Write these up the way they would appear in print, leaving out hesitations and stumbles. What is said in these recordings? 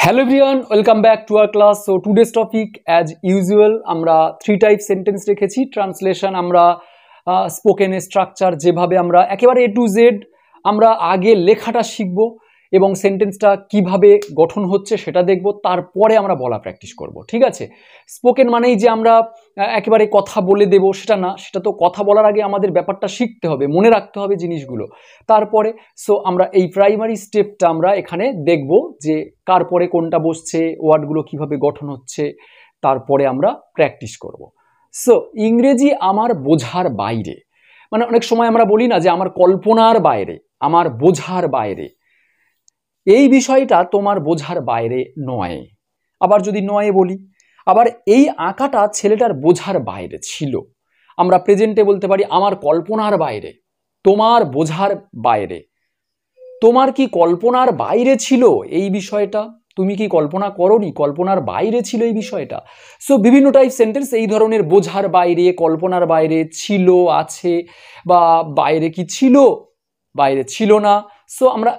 Hello everyone, welcome back to our class. So today's topic as usual আমরা three type sentence রেখেছি। Translation আমরা spoken structure যেভাবে আমরা একেবারে A to Z আমরা আগে লেখাটা শিখব এবং সেন্টেন্সটা কিভাবে গঠন হচ্ছে সেটা দেখব, তারপরে আমরা বলা প্র্যাকটিস করব। ঠিক আছে, স্পোকেন মানেই যে আমরা একেবারে কথা বলে দেব সেটা না, সেটা তো কথা বলার আগে আমাদের ব্যাপারটা শিখতে হবে, মনে রাখতে হবে জিনিসগুলো, তারপরে সো আমরা এই প্রাইমারি স্টেপটা আমরা এখানে দেখব যে কার পরে কোনটা বসছে, ওয়ার্ডগুলো কিভাবে গঠন হচ্ছে, তারপরে আমরা প্র্যাকটিস করব। সো ইংরেজি আমার বোঝার বাইরে, মানে অনেক সময় আমরা বলি না যে আমার কল্পনার বাইরে, আমার বোঝার বাইরে, এই বিষয়টা তোমার বোঝার বাইরে নয়। আবার যদি নয় বলি, আবার এই আঁকাটা ছেলেটার বোঝার বাইরে ছিল, আমরা প্রেজেন্টে বলতে পারি আমার কল্পনার বাইরে, তোমার বোঝার বাইরে। তোমার কি কল্পনার বাইরে ছিল এই বিষয়টা? তুমি কি কল্পনা করোনি, কল্পনার বাইরে ছিল এই বিষয়টা? সো বিভিন্ন টাইপ সেন্টেন্স এই ধরনের, বোঝার বাইরে, কল্পনার বাইরে, ছিল, আছে, বা বাইরে কি ছিল, বাইরে ছিল না। সো আমরা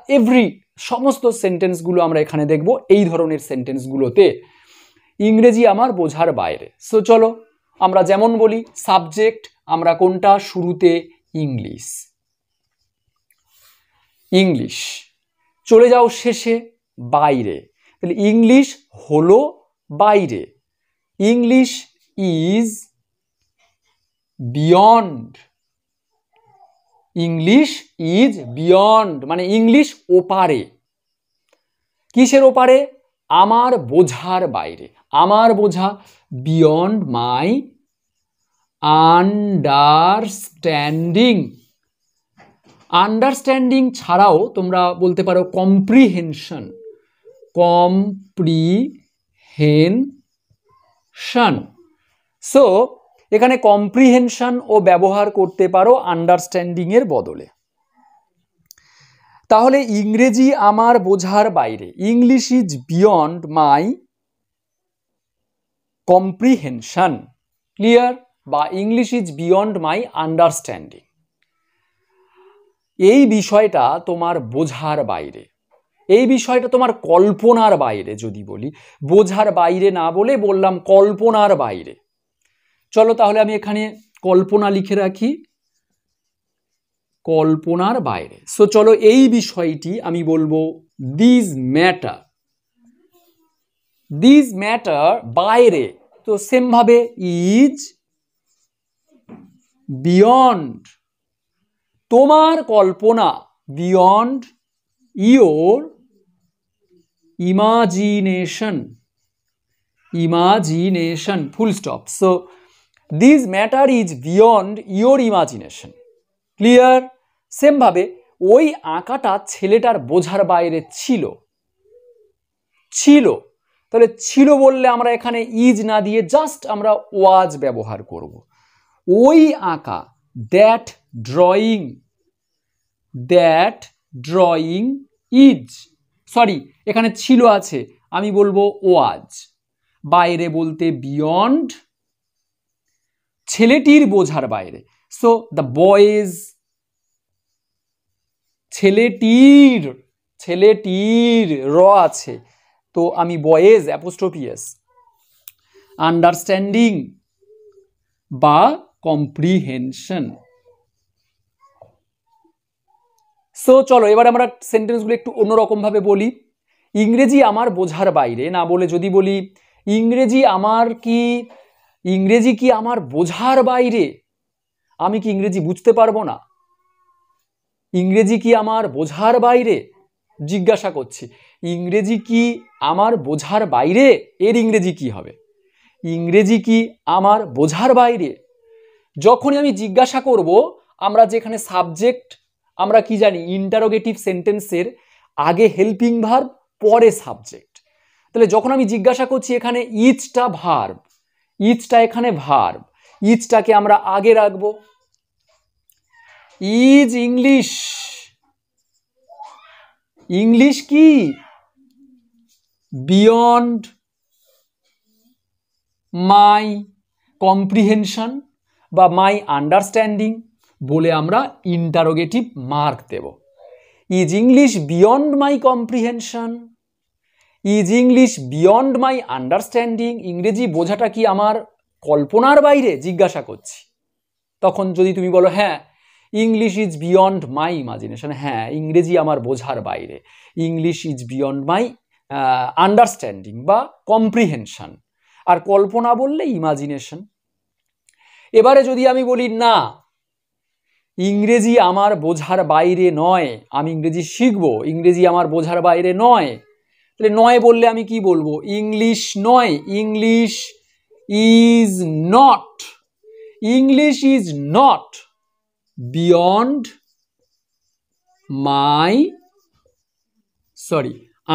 সমস্ত সেন্টেন্সগুলো আমরা এখানে দেখব এই ধরনের সেন্টেন্সগুলোতে ইংরেজি আমার বোঝার বাইরে। সো চলো আমরা যেমন বলি সাবজেক্ট, আমরা কোনটা শুরুতে ইংলিশ, ইংলিশ, চলে যাও শেষে বাইরে, তাহলে ইংলিশ হলো বাইরে, English is beyond, English is beyond মানে ইংলিশ ওপারে। কিসের ওপারে? আমার বোঝার বাইরে, আমার বোঝা, বিয়ন্ড মাই আন্ডারস্ট্যান্ডিং। আন্ডারস্ট্যান্ডিং ছাড়াও তোমরা বলতে পারো কম্প্রিহেনশন, কম্প্রিহেনশন। সো এখানে কম্প্রিহেনশন ও ব্যবহার করতে পারো আন্ডারস্ট্যান্ডিং এর বদলে। তাহলে ইংরেজি আমার বোঝার বাইরে, English is beyond my comprehension, clear? বা English is beyond my understanding, এই বিষয়টা তোমার বোঝার বাইরে, এই বিষয়টা তোমার কল্পনার বাইরে। যদি বলি বোঝার বাইরে না বলে বললাম কল্পনার বাইরে। চলো তাহলে আমি এখানে কল্পনা লিখে রাখি, কল্পনার বাইরে। সো চলো এই বিষয়টি আমি বলবো দিস ম্যাটার, দিস ম্যাটার বাইরে, তো সেম ভাবে ইজ বিয়ন্ড তোমার কল্পনা, beyond your imagination, imagination, full stop. So this matter is beyond your imagination, clear? Same ভাবে ওই আঁকাটা ছেলেটার বোঝার বাইরে ছিল, ছিল, তাহলে ছিল বললে আমরা এখানে ইজ না দিয়ে জাস্ট আমরা ওয়াজ ব্যবহার করব। ওই আঁকা, that drawing, that drawing is, sorry এখানে ছিল আছে, আমি বলবো ওয়াজ, বাইরে বলতে বিয়ন্ড, ছেলেটির বোঝার বাইরে। সো দ্য বয়েজ, ছেলেটির, ছেলেটির র আছে তো আমি বয়েজ অ্যাপোস্ট্রফি এস, আন্ডারস্ট্যান্ডিং বা কম্প্রিহেনশন। সো চলো এবার আমরা সেন্টেন্সগুলো একটু অন্যরকম ভাবে বলি। ইংরেজি আমার বোঝার বাইরে না বলে যদি বলি ইংরেজি আমার কি, ইংরেজি কি আমার বোঝার বাইরে, আমি কি ইংরেজি বুঝতে পারবো না? ইংরেজি কি আমার বোঝার বাইরে, জিজ্ঞাসা করছি ইংরেজি কি আমার বোঝার বাইরে, এর ইংরেজি কি হবে? ইংরেজি কি আমার বোঝার বাইরে। যখনই আমি জিজ্ঞাসা করব, আমরা যেখানে সাবজেক্ট, আমরা কি জানি ইন্টারোগেটিভ সেন্টেন্সের আগে হেল্পিং ভার্ব, পরে সাবজেক্ট। তাহলে যখন আমি জিজ্ঞাসা করছি এখানে ইজটা ভার্ব, ইজটা এখানে ভার্ব, ইজটাকে আমরা আগে রাখবো। ইজ ইংলিশ, ইংলিশ কি বিয়ন্ড মাই কম্প্রিহেনশন বা মাই আন্ডারস্ট্যান্ডিং বলে আমরা ইন্টারোগেটিভ মার্ক দেব। Is English beyond my comprehension, is English beyond my understanding, ইংরেজি বোঝাটা কি আমার কল্পনার বাইরে, জিজ্ঞাসা করছি। তখন যদি তুমি বলো হ্যাঁ English is beyond my imagination, হ্যাঁ ইংরেজি আমার বোঝার বাইরে, English is beyond my understanding বা কম্প্রিহেনশন। আর কল্পনা বললে ইমাজিনেশন। এবারে যদি আমি বলি না ইংরেজি আমার বোঝার বাইরে নয়, আমি ইংরেজি শিখবো, ইংরেজি আমার বোঝার বাইরে নয়, তাহলে নয় বললে আমি কি বলবো? ইংলিশ নয়, English is not, English is not beyond my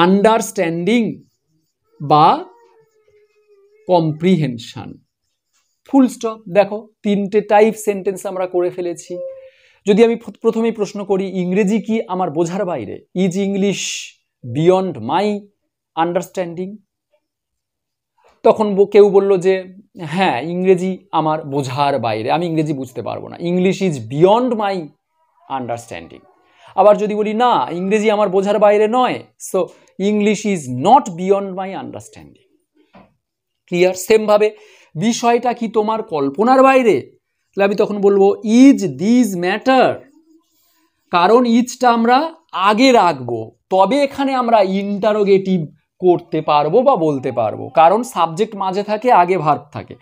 understanding বা কম্প্রিহেনশন। Full stop. দেখো তিনটে টাইপ সেন্টেন্স আমরা করে ফেলেছি। যদি আমি প্রথমেই প্রশ্ন করি ইংরেজি কি আমার বোঝার বাইরে, is English beyond my understanding, তখন কেউ বলল যে হ্যাঁ ইংরেজি আমার বোঝার বাইরে, আমি ইংরেজি বুঝতে পারবো না, English is beyond my understanding. আবার যদি বলি না ইংরেজি আমার বোঝার বাইরে নয়, so English is not beyond my understanding. Clear? সেমভাবে বিষয়টা কি তোমার কল্পনার বাইরে, তাহলে আমি তখন বলবো ইজ দিস ম্যাটার, কারণ ইজটা আমরা আগে রাখবো, তবে এখানে আমরা ইন্টারোগেটিভ করতে পারবো বা বলতে পারবো, কারণ সাবজেক্ট মাঝে থাকে, আগে ভার্ব থাকে।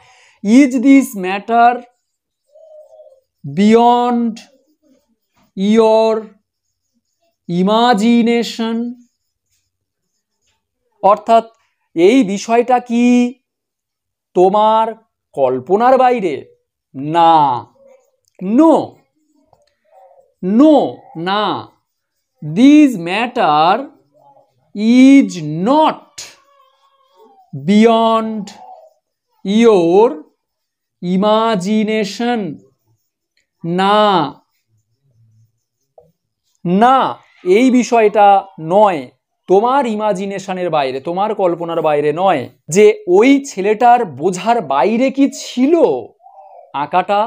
Is this matter beyond your imagination, অর্থাৎ এই বিষয়টা কি তোমার কল্পনার বাইরে? না, নো, নো, না, this matter is not beyond your imagination, না, না এই বিষয়টা নয় তোমার ইমাজিনেশনের বাইরে, তোমার কল্পনার বাইরে নয়। যে ওই ছেলেটার বোঝার বাইরে কি ছিল আঁকাটা,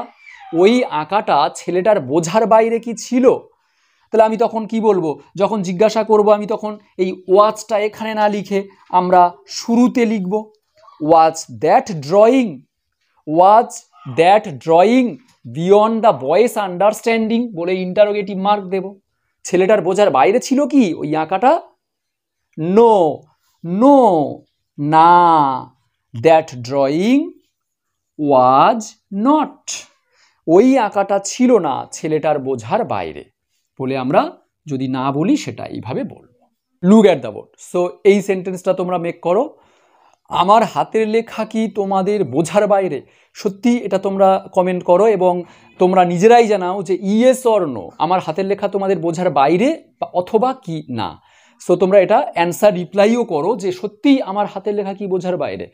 ওই আঁকাটা ছেলেটার বোঝার বাইরে কি ছিল? তাহলে আমি তখন কি বলবো? যখন জিজ্ঞাসা করব আমি তখন এই ওয়াচটা এখানে না লিখে আমরা শুরুতে লিখব watch that drawing, watch that drawing beyond the বয়েস আন্ডারস্ট্যান্ডিং বলে ইন্টারোগেটিভ মার্ক দেব। ছেলেটার বোঝার বাইরে ছিল কি ওই আঁকাটা? নো, নো, না, দ্যাট ড্রয়িং ওয়াজ নট, ওই আঁকাটা ছিল না ছেলেটার বোঝার বাইরে বলে আমরা যদি না বলি সেটা এইভাবে বলবো। Look at the board. So এই সেন্টেন্সটা তোমরা মেক করো, আমার হাতের লেখা কি তোমাদের বোঝার বাইরে? সত্যি এটা তোমরা কমেন্ট করো এবং তোমরা নিজেরাই জানাও যে ইয়েস অর নো, আমার হাতের লেখা তোমাদের বোঝার বাইরে বা অথবা কি না। সো তোমরা এটা অ্যান্সার রিপ্লাইও করো যে সত্যিই আমার হাতের লেখা কি বোঝার বাইরে।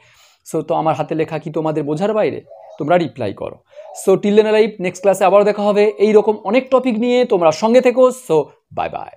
সো তো আমার হাতের লেখা কি তোমাদের বোঝার বাইরে, তোমরা রিপ্লাই করো। So till then live, next ক্লাসে আবার দেখা হবে এইরকম অনেক টপিক নিয়ে, তোমরা সঙ্গে থেকো। So bye bye.